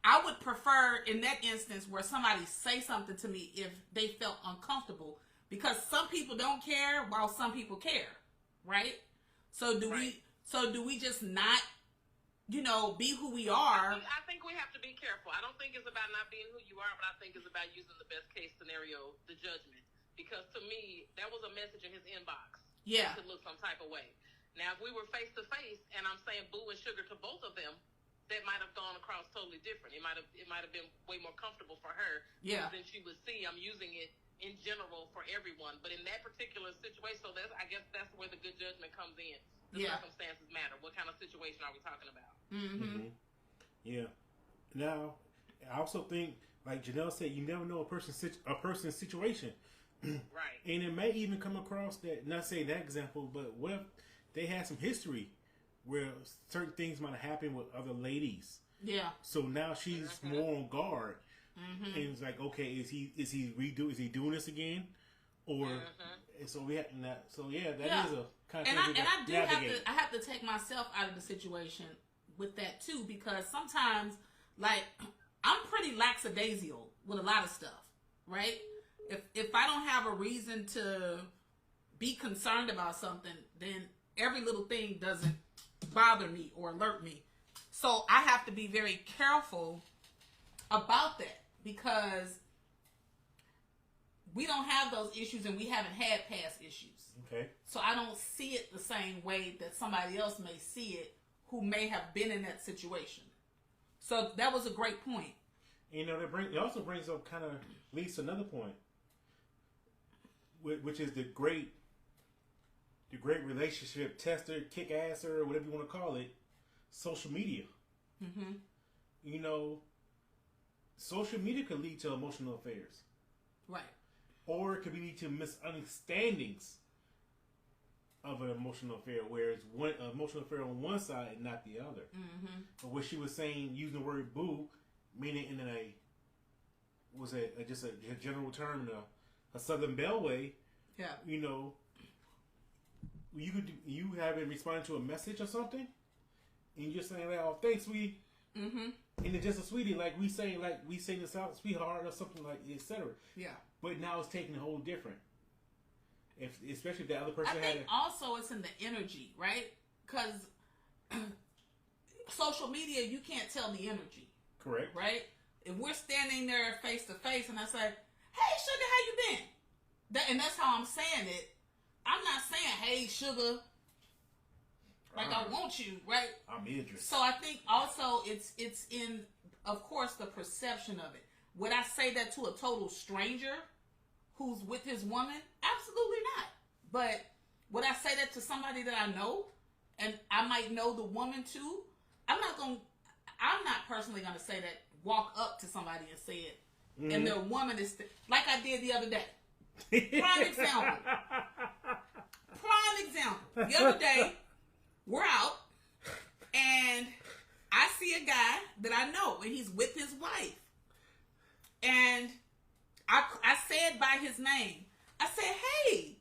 I would prefer in that instance where somebody say something to me if they felt uncomfortable, because some people don't care while some people care, right? So do we just not? Be who we are. I think we have to be careful. I don't think it's about not being who you are, but I think it's about using the best case scenario, the judgment. Because to me, that was a message in his inbox. Yeah. To look some type of way. Now, if we were face to face and I'm saying boo and sugar to both of them, that might have gone across totally different. It might have been way more comfortable for her. Yeah. Than she would see. I'm using it in general for everyone, but in that particular situation, so I guess that's where the good judgment comes in. The circumstances matter. What kind of situation are we talking about? Mm-hmm. Yeah. Now, I also think, like Janelle said, you never know a person's situation. Right. And it may even come across that, not saying that example, but what if they had some history where certain things might have happened with other ladies? Yeah. So now she's more on guard. Mm-hmm. And it's like, okay, is he doing this again? Or so we have that. So that is a kind of thing. I have to take myself out of the situation with that too, because sometimes, like, I'm pretty lackadaisical with a lot of stuff, right? If I don't have a reason to be concerned about something, then every little thing doesn't bother me or alert me. So I have to be very careful about that, because we don't have those issues and we haven't had past issues. Okay. So I don't see it the same way that somebody else may see it who may have been in that situation. So that was a great point. It also brings up, kind of leads to another point, which is the great relationship tester, kick-asser, or whatever you want to call it, social media. Mm-hmm. Social media could lead to emotional affairs. Right. Or it could lead to misunderstandings of an emotional affair, where it's one emotional affair on one side and not the other. Mm-hmm. But what she was saying, using the word "boo," meaning in just a general term, a Southern Belle way. Yeah. You know, you haven't responded to a message or something, and you're saying, "Oh, thanks, sweetie." Mm-hmm. And it's just a sweetie, like we say this out, sweetheart, or something like, etc. Yeah. But now it's taking a whole different. Especially if the other person I think also it's in the energy, right? Because social media, you can't tell the energy. Correct. Right? If we're standing there face to face and I say, "Hey, sugar, how you been?" And that's how I'm saying it. I'm not saying, "Hey, sugar," like I want you, right? I'm Idris. So I think also it's in, of course, the perception of it. Would I say that to a total stranger who's with his woman? Absolutely not. But would I say that to somebody that I know and I might know the woman too? I'm not personally going to say that, walk up to somebody and say it. Mm-hmm. And their woman is, like I did the other day. Prime example. The other day, we're out and I see a guy that I know and he's with his wife. And I said by his name. I said, "Hey,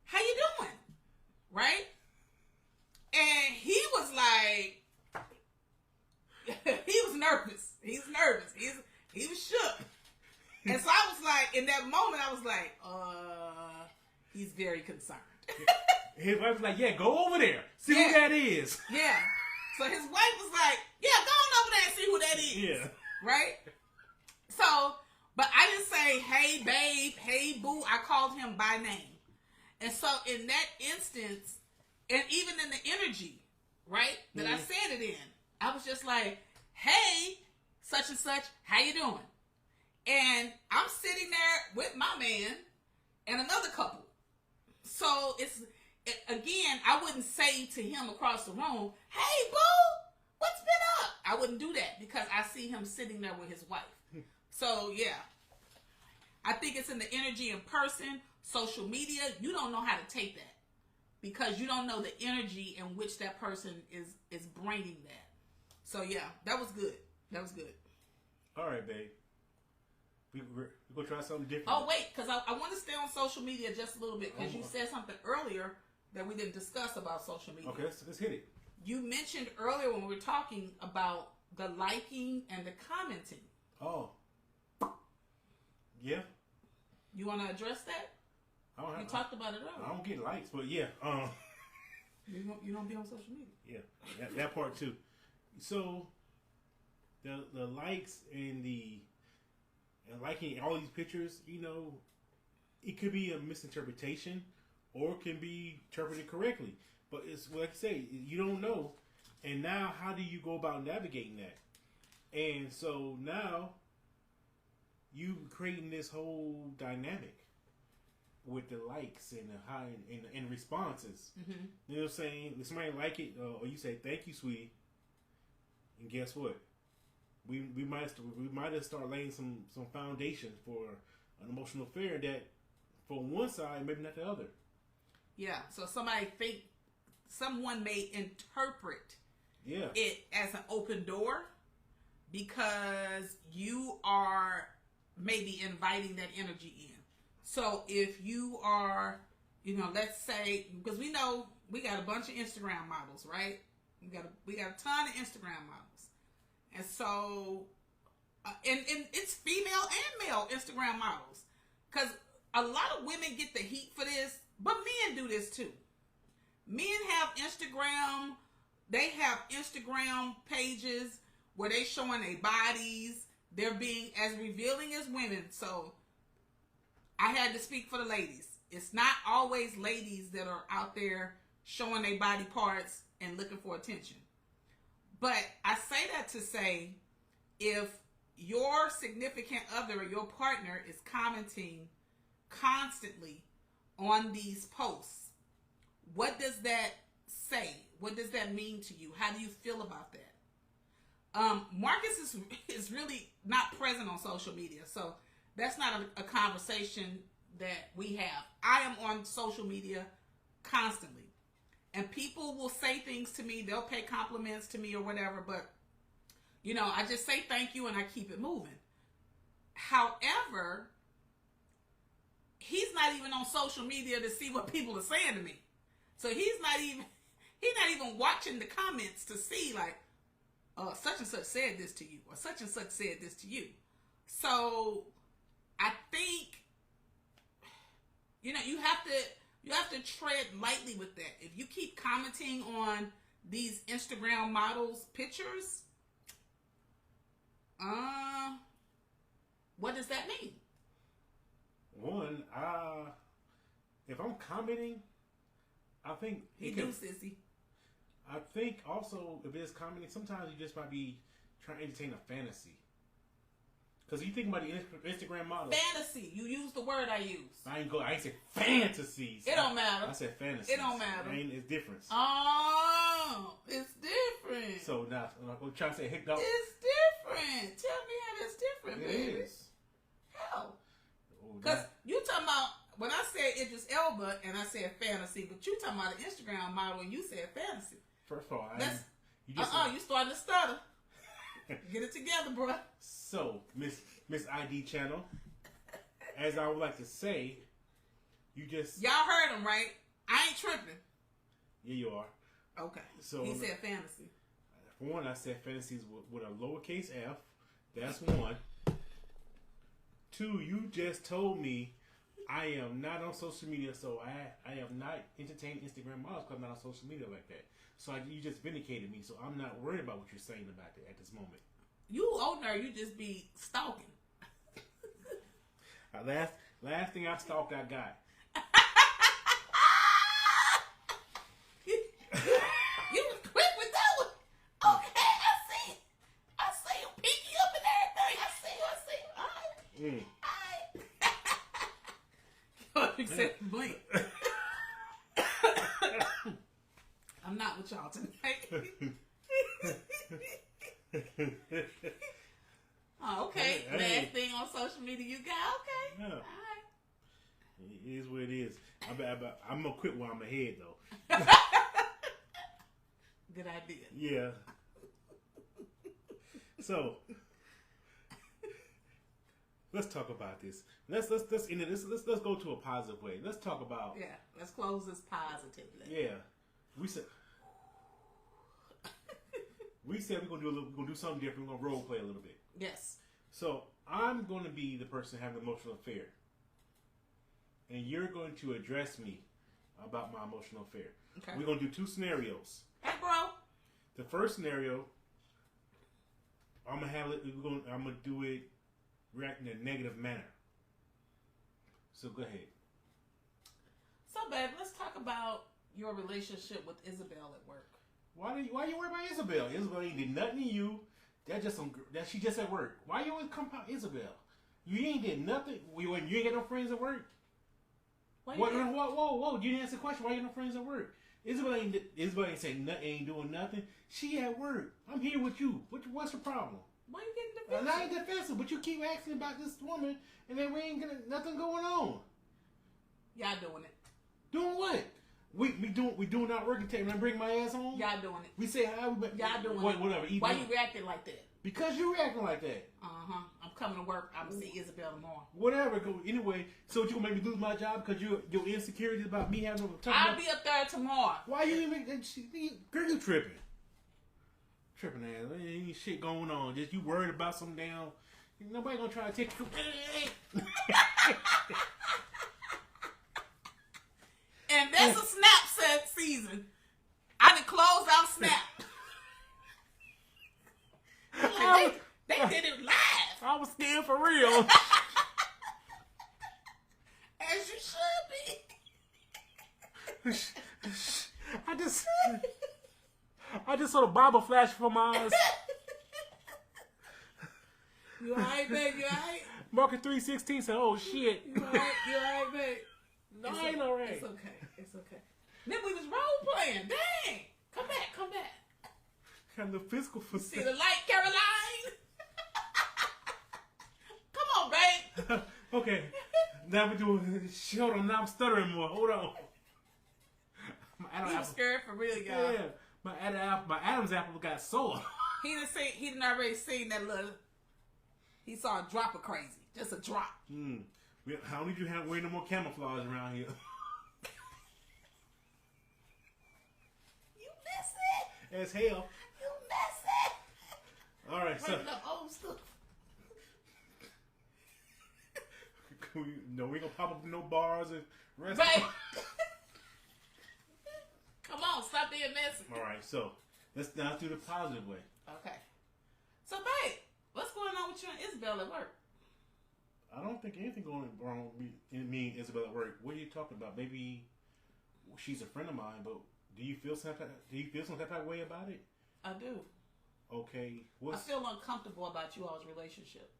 how you doing?" Right? And he was like, he was nervous. He's nervous. He was shook. And so I was like, in that moment, I was like, he's very concerned. His wife was like, "Yeah, go over there. See who that is." Yeah. So his wife was like, "Yeah, go on over there and see who that is." Yeah. Right? So, but I didn't say, "Hey, babe, hey, boo." I called him by name. And so in that instance, and even in the energy, right, that I said it in, I was just like, "Hey, such and such, how you doing?" And I'm sitting there with my man and another couple. So again, I wouldn't say to him across the room, "Hey, boo, what's been up?" I wouldn't do that because I see him sitting there with his wife. So, yeah. I think it's in the energy in person. Social media, you don't know how to take that because you don't know the energy in which that person is bringing that. So, yeah, that was good. All right, babe. We're going to try something different. Oh, wait, because I want to stay on social media just a little bit because you said something earlier that we didn't discuss about social media. Okay, let's hit it. You mentioned earlier when we were talking about the liking and the commenting. Oh. Yeah. You want to address that? You talked about it earlier. I don't get likes, but yeah. You don't be on social media. Yeah, that part too. So the likes and liking all these pictures, you know, it could be a misinterpretation or it can be interpreted correctly. But it's like I say, you don't know. And now, how do you go about navigating that? And so now you creating this whole dynamic with the likes and the high and responses. Mm-hmm. You know what I'm saying? If somebody like it, or you say "Thank you, sweetie," and guess what? We might have started laying some foundation for an emotional affair that, for one side, maybe not the other. Yeah. So someone may interpret it as an open door because you are maybe inviting that energy in. So if you are, let's say, because we know we got a bunch of Instagram models, right? We got a ton of Instagram models, and so and it's female and male Instagram models, because a lot of women get the heat for this, but men do this too. Men have Instagram. They have Instagram pages where they showing their bodies. They're being as revealing as women. So I had to speak for the ladies. It's not always ladies that are out there showing their body parts and looking for attention. But I say that to say, if your significant other or your partner is commenting constantly on these posts, what does that say? What does that mean to you? How do you feel about that? Marcus is really not present on social media, so that's not a conversation that we have. I am on social media constantly. And people will say things to me. They'll pay compliments to me or whatever. But, you know, I just say thank you and I keep it moving. However, he's not even on social media to see what people are saying to me. So he's not even watching the comments to see like, such and such said this to you, or such and such said this to you. So I think, you know, you have to tread lightly with that. If you keep commenting on these Instagram models' pictures, what does that mean? One, if I'm commenting, I think He do, sissy. I think also if it's commenting, sometimes you just might be trying to entertain a fantasy. Because you think about the Instagram model. Fantasy. You use the word I use. I ain't say fantasies. It don't matter. I said fantasy. It don't matter. It's different. Oh, it's different. So now, I'm trying to say, hey, dog. It's different. Tell me how that's different, baby. It is. How? Because you talking about, when I said Idris Elba and I said fantasy, but you talking about an Instagram model and you said fantasy. First of all, you starting to stutter. Get it together, bro. So, Miss ID Channel, as I would like to say, you just... Y'all heard him, right? I ain't tripping. Yeah, you are. Okay. So he said fantasy. For one, I said fantasies with a lowercase f. That's one. Two, you just told me I am not on social media, so I am not entertaining Instagram models because I'm not on social media like that. So you just vindicated me, so I'm not worried about what you're saying about it at this moment. You old nerd, you just be stalking. Last thing I stalked, I got. You was quick with that one. Okay, I see you peeking up and everything. I see you. You said blink. I'm not with y'all tonight. Oh, okay. Last thing on social media you got? Okay. Yeah. All right. It is what it is. I'm going to quit while I'm ahead, though. Good idea. Yeah. So, let's talk about this. Let's end it. Let's go to a positive way. Let's talk about... Yeah, let's close this positively. Yeah. We said we're gonna do something different. We're gonna role play a little bit. Yes. So I'm gonna be the person having an emotional affair, and you're going to address me about my emotional affair. Okay. We're gonna do two scenarios. Hey, bro. The first scenario, I'm gonna do it react in a negative manner. So go ahead. So, babe, let's talk about your relationship with Isabel at work. Why you worry about Isabel? Isabel ain't did nothing to you. She just at work. Why you always come about Isabel? You ain't did nothing. You ain't got no friends at work. Whoa! You didn't answer the question. Why you got no friends at work? Isabel ain't saying nothing. Ain't doing nothing. She at work. I'm here with you. What's the problem? Why you getting defensive? I ain't defensive, but you keep asking about this woman, and then we ain't got nothing going on. Y'all doing it. Doing what? We doing our work and I bring my ass home. Y'all doing it. We say hi. Y'all doing it. Whatever. Why you reacting like that? Because you reacting like that. I'm coming to work. I'm gonna see Isabel tomorrow. Whatever. Anyway, so you gonna make me lose my job because your insecurities about me having to I'll be up there tomorrow. Why you even girl, you tripping? Tripping ass. Ain't shit going on. Just you worried about some damn. Nobody gonna try to take you. And that's a Snapchat season. I done closed out Snap. They did it live. I was scared for real. As you should be. I just saw the Bible flash from my eyes. You alright, babe? You alright? Market 3:16 said, "Oh shit." You alright, babe? No, I ain't alright. It's okay. Then we was role playing. Dang. Come back. Kind of physical for See the light, Caroline? Come on, babe. Okay. Now we're doing. Hold on. Now I'm stuttering more. Hold on. I'm Adam's He was apple. scared for real, y'all. Yeah, my Adam's apple got sore. He didn't already seen that little. He saw a drop of crazy, just a drop. How did you have wear no more camouflage around here? You miss it. As hell. You miss it. All right, so Bring the old stuff. we gonna pop up no bars and restaurants. Right. Come on, stop being messy. All right, so let's now do the positive way. Okay. So, babe, what's going on with you and Isabel at work? I don't think anything going wrong with me and Isabel at work. What are you talking about? Maybe she's a friend of mine, but do you feel some type of way about it? I do. Okay, I feel uncomfortable about you all's relationship.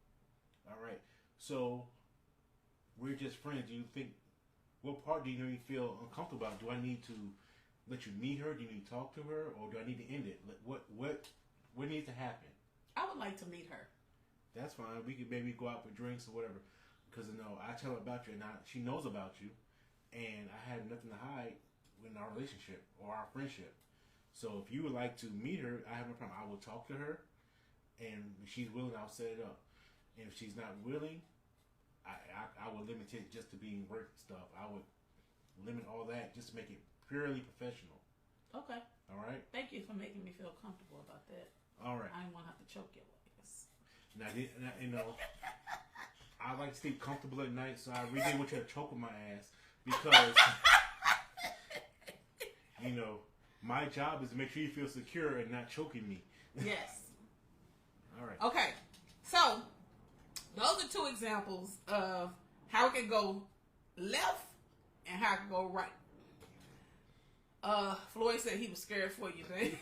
All right, so we're just friends. Do you think what part do you feel uncomfortable about? Do I need to let you meet her? Do you need to talk to her, or do I need to end it? What needs to happen? I would like to meet her. That's fine. We could maybe go out for drinks or whatever. Because I tell her about you, and she knows about you, and I have nothing to hide in our relationship or our friendship. So if you would like to meet her, I have no problem. I will talk to her, and if she's willing, I'll set it up. And if she's not willing, I will limit it just to being work stuff. I would limit all that just to make it purely professional. Okay. All right? Thank you for making me feel comfortable about that. All right. I didn't want to have to choke your ass. Now, I like to sleep comfortable at night, so I really didn't want you to choke on my ass because, my job is to make sure you feel secure and not choking me. Yes. All right. Okay. So, those are two examples of how it can go left and how it can go right. Floyd said he was scared for you, babe.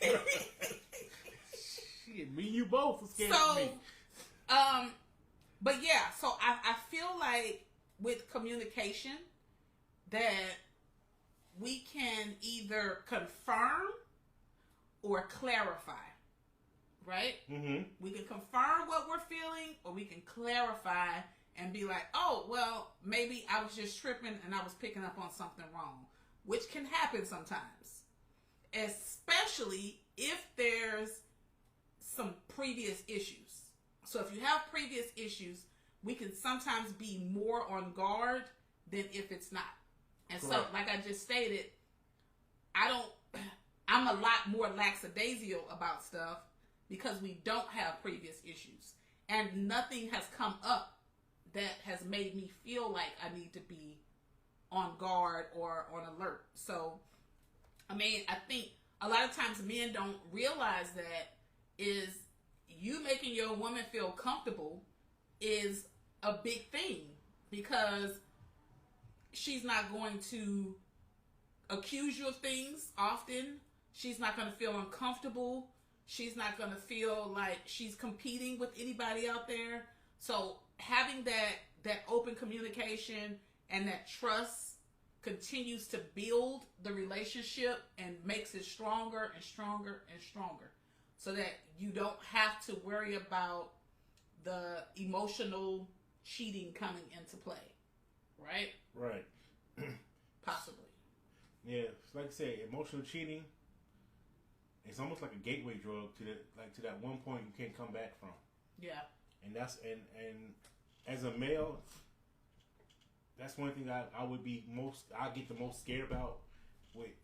Shit, me and you both were scared So, of me. But yeah, so I feel like with communication that we can either confirm or clarify, right? Mm-hmm. We can confirm what we're feeling or we can clarify and be like, oh, well, maybe I was just tripping and I was picking up on something wrong, which can happen sometimes, especially if there's some previous issues. So if you have previous issues, we can sometimes be more on guard than if it's not. And Correct. So, like I just stated, I'm a lot more lackadaisical about stuff because we don't have previous issues. And nothing has come up that has made me feel like I need to be on guard or on alert. So, I think a lot of times men don't realize that is you making your woman feel comfortable is a big thing because she's not going to accuse you of things often. She's not going to feel uncomfortable. She's not going to feel like she's competing with anybody out there. So having that open communication and that trust continues to build the relationship and makes it stronger and stronger and stronger. So that you don't have to worry about the emotional cheating coming into play. Right? Right. Possibly. Yeah, like I said, emotional cheating, it's almost like a gateway drug to that one point you can't come back from. Yeah. And as a male, that's one thing I would be I get the most scared about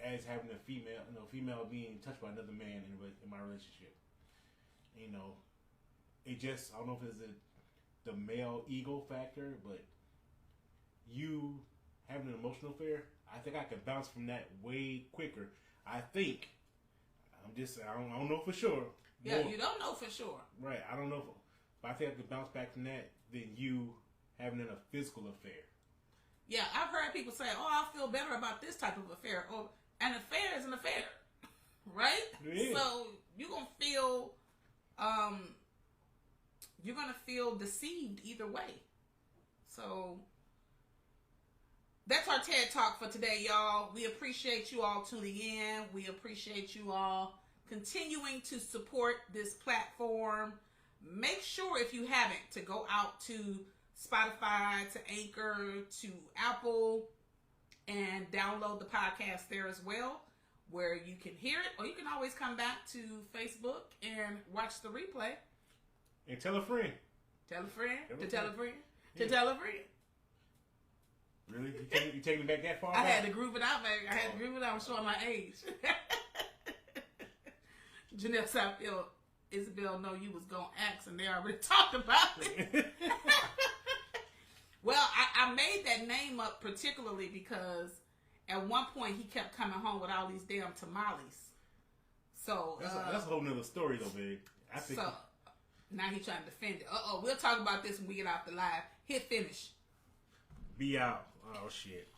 as having a female being touched by another man in my relationship. It just, I don't know if it's the male ego factor, but you having an emotional affair, I think I could bounce from that way quicker. I don't know for sure. Yeah, you don't know for sure. Right, I don't know, but I think I could bounce back from that than you having a physical affair. Yeah, I've heard people say, "Oh, I feel better about this type of affair." Or an affair is an affair, right? Yeah. So you're gonna feel deceived either way. So that's our TED Talk for today, y'all. We appreciate you all tuning in. We appreciate you all continuing to support this platform. Make sure, if you haven't, to go out to Spotify, to Anchor, to Apple, and download the podcast there as well. where you can hear it, or you can always come back to Facebook and watch the replay. And tell a friend. Tell a friend. Tell a Tell a friend. friend. Yeah. To tell a friend. Really? You taking it back that far? I had to group it out, man. I had to group it out. I'm showing my age. Janelle Southfield, Isabel, know you was going to ask, and they already talked about it. Well, I made that name up particularly because at one point he kept coming home with all these damn tamales. So that's a whole nother story, though, babe. I think so. Now he's trying to defend it. We'll talk about this when we get off the live. Hit finish. Be out. Oh, shit.